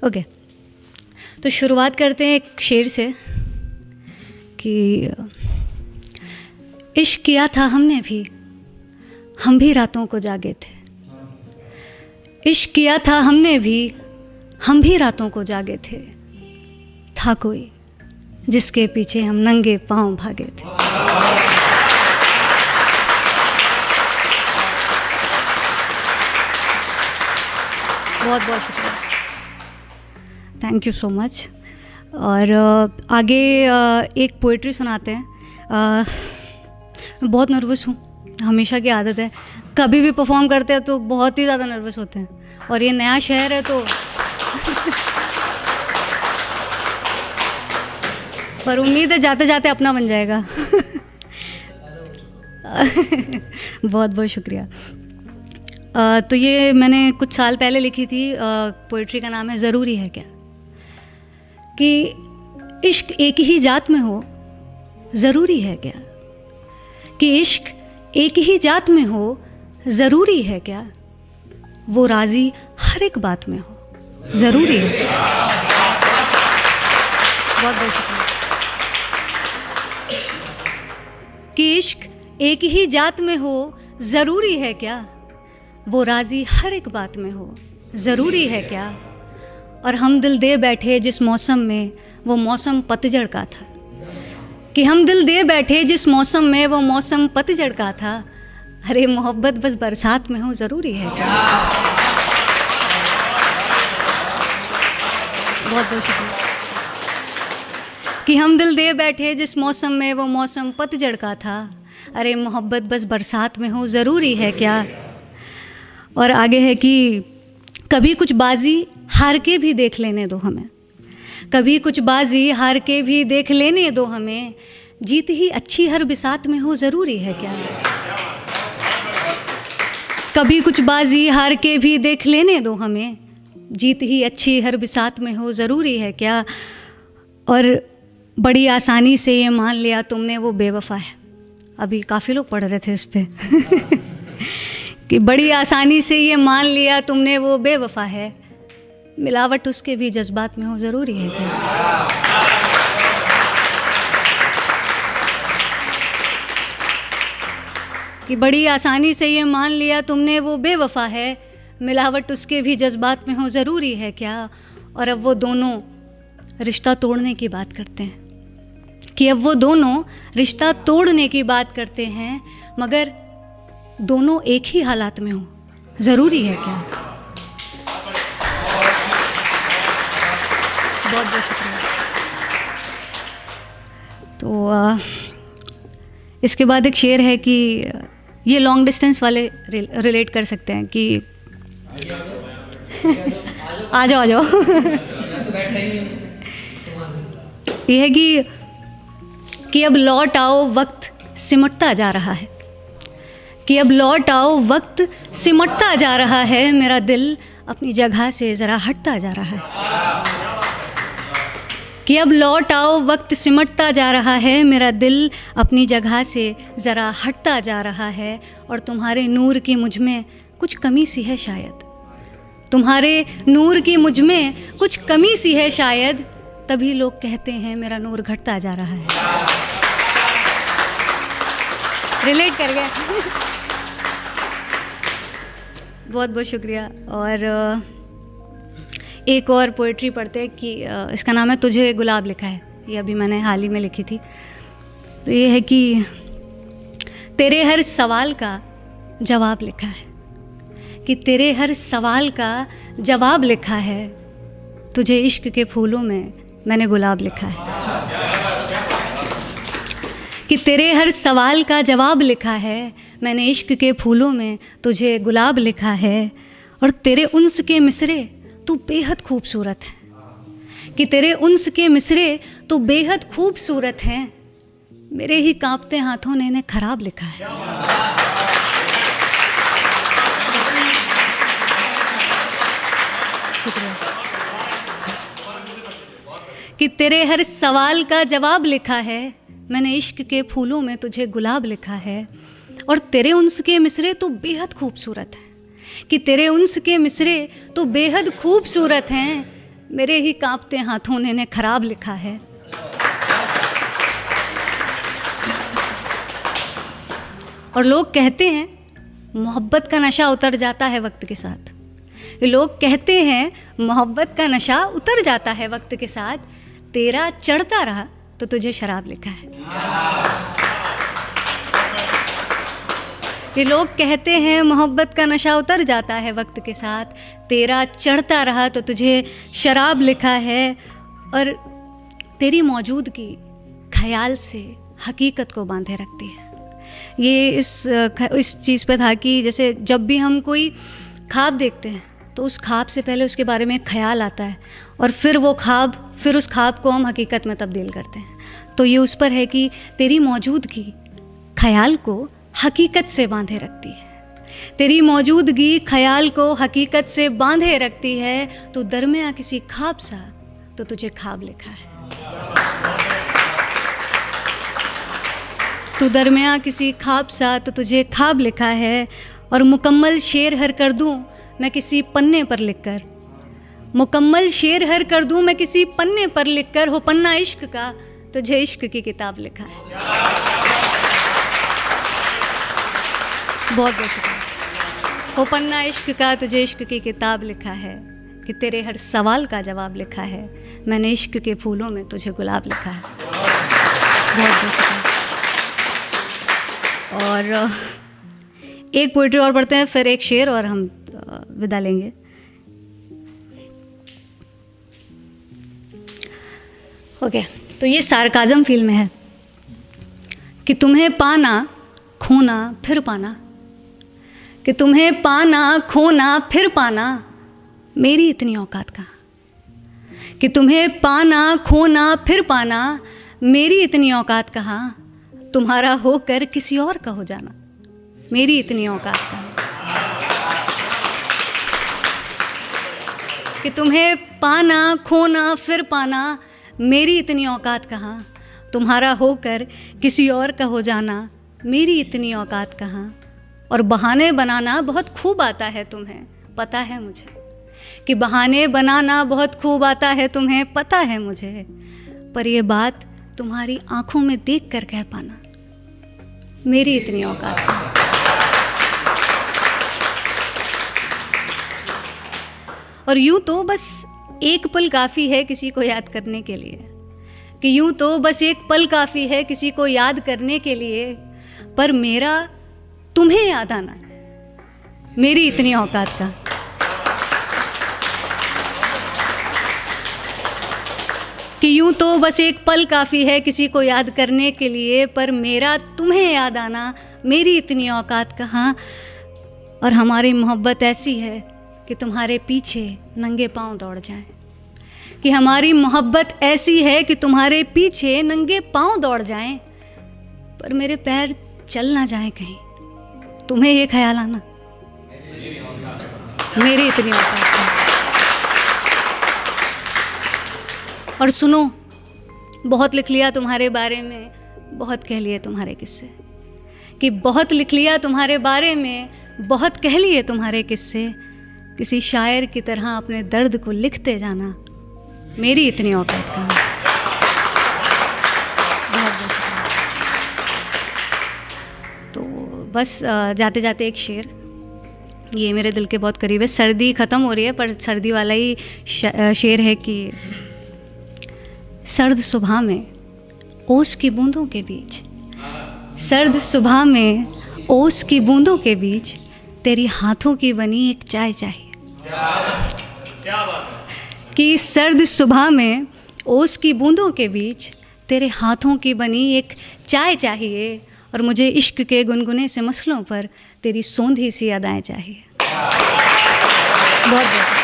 Okay, तो शुरुआत करते हैं एक शेर से कि इश्क किया था हमने भी, हम भी रातों को जागे थे। इश्क किया था हमने भी, हम भी रातों को जागे थे। था कोई जिसके पीछे हम नंगे पांव भागे थे। बहुत बहुत शुक्रिया, थैंक यू सो मच। और आगे एक पोइट्री सुनाते हैं। मैं बहुत नर्वस हूँ, हमेशा की आदत है, कभी भी परफॉर्म करते हैं तो बहुत ही ज़्यादा नर्वस होते हैं, और ये नया शहर है तो पर उम्मीद है जाते जाते अपना बन जाएगा। बहुत बहुत शुक्रिया। तो ये मैंने कुछ साल पहले लिखी थी, पोइट्री का नाम है ज़रूरी है क्या। कि इश्क एक ही जात में हो ज़रूरी है क्या, कि इश्क एक ही जात में हो ज़रूरी है क्या, वो राज़ी हर एक बात में हो ज़रूरी है। बहुत बहुत शुक्रिया। कि इश्क एक ही जात में हो ज़रूरी है क्या, वो राज़ी हर एक बात में हो ज़रूरी है क्या। और हम दिल दे बैठे जिस मौसम में, वो मौसम पतझड़ का था। कि हम दिल दे बैठे जिस मौसम में, वो मौसम पतझड़ का था। अरे मोहब्बत बस बरसात में हो ज़रूरी है क्या। बहुत बहुत शुक्रिया। कि हम दिल दे बैठे जिस मौसम में, वो मौसम पतझड़ का था। अरे मोहब्बत बस बरसात में हो ज़रूरी है क्या। और आगे है कि कभी कुछ बाजी हार के भी देख लेने दो हमें, कभी कुछ बाजी हार के भी देख लेने दो हमें, जीत ही अच्छी हर बिसात में हो ज़रूरी है क्या। कभी कुछ बाजी हार के भी देख लेने दो हमें, जीत ही अच्छी हर बिसात में हो ज़रूरी है क्या। और बड़ी आसानी से ये मान लिया तुमने वो बेवफ़ा है। अभी काफ़ी लोग पढ़ रहे थे इस पर। कि बड़ी आसानी से ये मान लिया तुमने वो बेवफ़ा है, मिलावट उसके भी जज्बात में हो ज़रूरी है क्या। कि बड़ी आसानी से ये मान लिया तुमने वो बेवफ़ा है, मिलावट उसके भी जज्बात में हो ज़रूरी है क्या। और अब वो दोनों रिश्ता तोड़ने की बात करते हैं, कि अब वो दोनों रिश्ता तोड़ने की बात करते हैं, मगर दोनों एक ही हालात में हो ज़रूरी है क्या। बहुत बहुत शुक्रिया। तो इसके बाद एक शेर है कि ये लॉन्ग डिस्टेंस वाले रिलेट कर सकते हैं कि आ जाओ आ जाओ। ये है कि अब लौट आओ वक्त सिमटता जा रहा है, कि अब लौट आओ वक्त सिमटता जा रहा है, मेरा दिल अपनी जगह से ज़रा हटता जा रहा है। कि अब लौट आओ वक्त सिमटता जा रहा है, मेरा दिल अपनी जगह से ज़रा हटता जा रहा है। और तुम्हारे नूर की मुझ में कुछ कमी सी है शायद, तुम्हारे नूर की मुझ में कुछ कमी सी है शायद, तभी लोग कहते हैं मेरा नूर घटता जा रहा है। रिलेट कर गए। बहुत बहुत शुक्रिया। और एक और पोइट्री पढ़ते हैं कि इसका नाम है तुझे गुलाब लिखा है। ये अभी मैंने हाल ही में लिखी थी। तो ये है कि तेरे हर सवाल का जवाब लिखा है, कि तेरे हर सवाल का जवाब लिखा है, तुझे इश्क के फूलों में मैंने गुलाब लिखा है। कि तेरे हर सवाल का जवाब लिखा है, मैंने इश्क के फूलों में तुझे गुलाब लिखा है। और तेरे उन्स के मिसरे तू बेहद खूबसूरत है, कि तेरे उन्स के मिसरे तू बेहद खूबसूरत हैं, मेरे ही कांपते हाथों ने इन्हें खराब लिखा है। शुक्रिया। कि तेरे हर सवाल का जवाब लिखा है, मैंने इश्क के फूलों में तुझे गुलाब लिखा है। और तेरे उन्स के मिसरे तो बेहद खूबसूरत हैं, कि तेरे उन्स के मिसरे तो बेहद खूबसूरत हैं, मेरे ही कांपते हाथों ने खराब लिखा है। और लोग कहते हैं मोहब्बत का नशा उतर जाता है वक्त के साथ। लोग कहते हैं मोहब्बत का नशा उतर जाता है वक्त के साथ, तेरा चढ़ता रहा तो तुझे शराब लिखा है। ये लोग कहते हैं मोहब्बत का नशा उतर जाता है वक्त के साथ, तेरा चढ़ता रहा तो तुझे शराब लिखा है। और तेरी मौजूदगी ख्याल से हकीकत को बांधे रखती है। ये इस चीज़ पे था कि जैसे जब भी हम कोई ख्वाब देखते हैं तो उस ख्वाब से पहले उसके बारे में ख्याल आता है और फिर उस ख्वाब को हम हकीकत में तब्दील करते हैं। तो ये उस पर है कि तेरी मौजूदगी ख्याल को हकीकत से बांधे रखती है। तेरी मौजूदगी ख्याल को हकीकत से बांधे रखती है। तो दरमियाँ किसी ख्वाब सा तो तुझे ख्वाब लिखा है। तू दरमियाँ किसी ख्वाब सा तो तुझे ख्वाब लिखा है। और मुकम्मल शेर हर कर दूँ मैं किसी पन्ने पर लिखकर, मुकम्मल शेर हर कर दूँ मैं किसी पन्ने पर लिखकर, हो पन्ना इश्क का तुझे इश्क की किताब लिखा है। बहुत बहुत शुक्रिया। हो पन्ना इश्क का तुझे इश्क की किताब लिखा है, कि तेरे हर सवाल का जवाब लिखा है, मैंने इश्क के फूलों में तुझे गुलाब लिखा है। बहुत बहुत शुक्रिया। और एक पोइट्री और पढ़ते हैं, फिर एक शेर और हम विदा लेंगे। ओके, तो ये सार्काज़म फील में है कि तुम्हें पाना खोना फिर पाना, कि तुम्हें पाना खोना फिर पाना, मेरी इतनी औकात कहाँ। कि तुम्हें पाना खोना फिर पाना, मेरी इतनी औकात कहाँ। तुम्हारा होकर किसी और का हो जाना, मेरी इतनी औकात कहाँ। कि तुम्हें पाना खोना फिर पाना, मेरी इतनी औकात कहाँ। तुम्हारा होकर किसी और का हो जाना, मेरी इतनी औकात कहाँ। और बहाने बनाना बहुत खूब आता है तुम्हें, पता है मुझे, कि बहाने बनाना बहुत खूब आता है तुम्हें, पता है मुझे। पर ये बात तुम्हारी आंखों में देख कर कह पाना, मेरी इतनी औकात कहाँ। और यूँ तो बस एक पल काफ़ी है किसी को याद करने के लिए, कि यूँ तो बस एक पल काफ़ी है किसी को याद करने के लिए, पर मेरा तुम्हें याद आना, मेरी इतनी औकात का। कि यूँ तो बस एक पल काफ़ी है किसी को याद करने के लिए, पर मेरा तुम्हें याद आना, मेरी इतनी औकात कहाँ। और हमारी मोहब्बत ऐसी है कि तुम्हारे पीछे नंगे पांव दौड़ जाएं, कि हमारी मोहब्बत ऐसी है कि तुम्हारे पीछे नंगे पांव दौड़ जाएं, पर मेरे पैर चल ना जाएं कहीं। तुम्हें ये ख्याल आना, मेरी इतनी औकात है। और सुनो, बहुत लिख लिया तुम्हारे बारे में, बहुत कह लिए तुम्हारे किस्से, कि बहुत लिख लिया तुम्हारे बारे में, बहुत कह लिए तुम्हारे किस्से। किसी शायर की तरह अपने दर्द को लिखते जाना, मेरी इतनी औकात कहाँ। बहुत बहुत शुक्रिया। तो बस जाते जाते एक शेर, ये मेरे दिल के बहुत करीब है। सर्दी ख़त्म हो रही है पर सर्दी वाला ही शेर है कि सर्द सुबह में ओस की बूंदों के बीच, सर्द सुबह में ओस की बूंदों के बीच, तेरी हाथों की बनी एक चाय चाहिए। क्या बात है। कि सर्द सुबह में ओस की बूंदों के बीच, तेरे हाथों की बनी एक चाय चाहिए। और मुझे इश्क के गुनगुने से मसलों पर तेरी सोंधी सी अदाएं चाहिए। बहुत बहुत